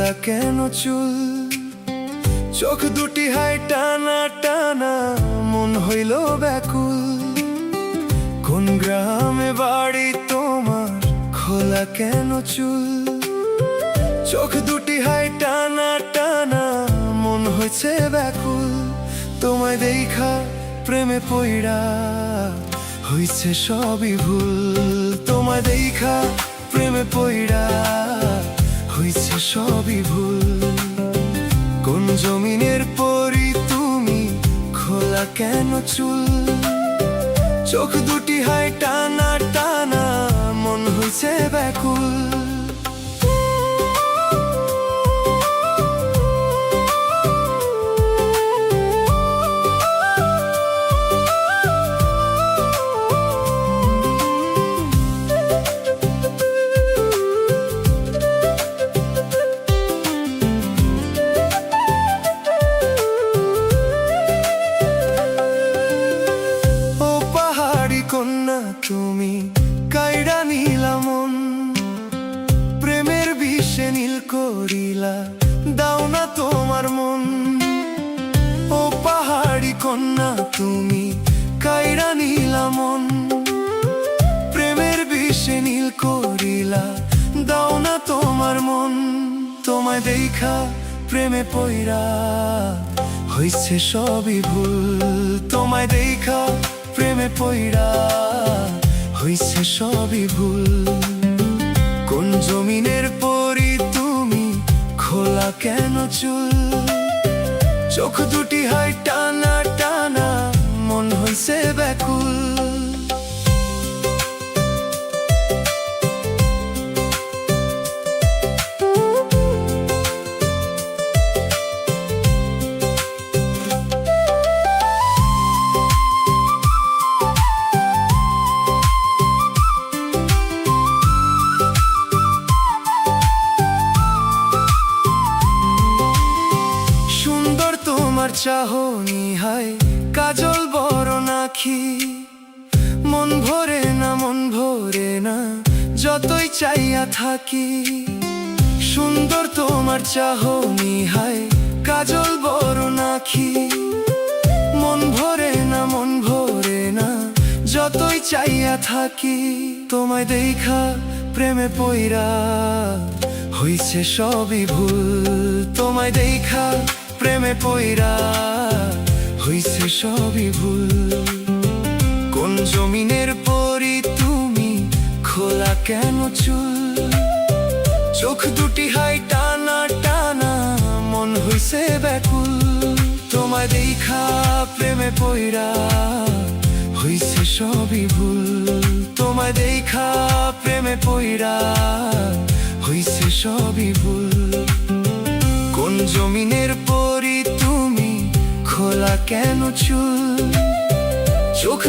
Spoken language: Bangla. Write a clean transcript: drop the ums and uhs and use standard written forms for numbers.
খোলা কেন চুল, চোখ দুটি হাই টানা টানা, মন হইল ব্যাকুল। কোন গ্রামে বাড়ি তোমার, খোলা কেন চুল, চোখ দুটি হাই টানা টানা, মন হয়েছে ব্যাকুল। তোমায় দেখা প্রেমে পইড়া হইছে সবই ভুল। তোমায় দেখা প্রেমে পইড়া হইছে সবই ভুল। কোন জমিনের পরি তুমি, খোলা কেন চুল, চোখ দুটি হাই টানা টানা, মন হইছে ব্যাকুল। কন্যা তুমি কাইড়া নিলা মন, প্রেমের বিষে নীল করিলা, দাও না তোমার মন। ও পাহাড়ি কন্যা তুমি কাইড়া নিলা মন, প্রেমের বিষে নীল করিলা, দাও না তোমার মন। তোমায় দেখা প্রেমে পইড়া হইছে সবই ভুল। তোমায় দেখা প্রেমে পইড়া হইছে সবই ভুল। কোন জমিনের পরি তুমি, খোলা কেন চুল, চোখ দুটি হাই টানা টানা, মন হইছে ব্যাকুল। তোমার চাহনি হাই কাজল বড় নাখি, মন ভরে না মন ভরে না, যতই চাইয়া থাকি। সুন্দর তোমার চাহনি হাই কাজল বড় নাখি, মন ভরে না মন ভরে না, যতই চাইয়া থাকি। তোমায় দেখা প্রেমে পইড়া হইছে সবই ভুল। তোমায় দেখা প্রেমে পইড়া হইছে সবই ভুল। কোন জমিনের পরি তুমি, খোলা কেন চুল, চোখ দুটি হাই টানা টানা, মন হইছে ব্যাকুল। তোমায় দেখা প্রেমে পইড়া হইছে সবই ভুল। তোমায় দেখা প্রেমে পইড়া হইছে সবই ভুল। কোন জমিনের পরি তুমি, খোলা কেন চুল, চোখ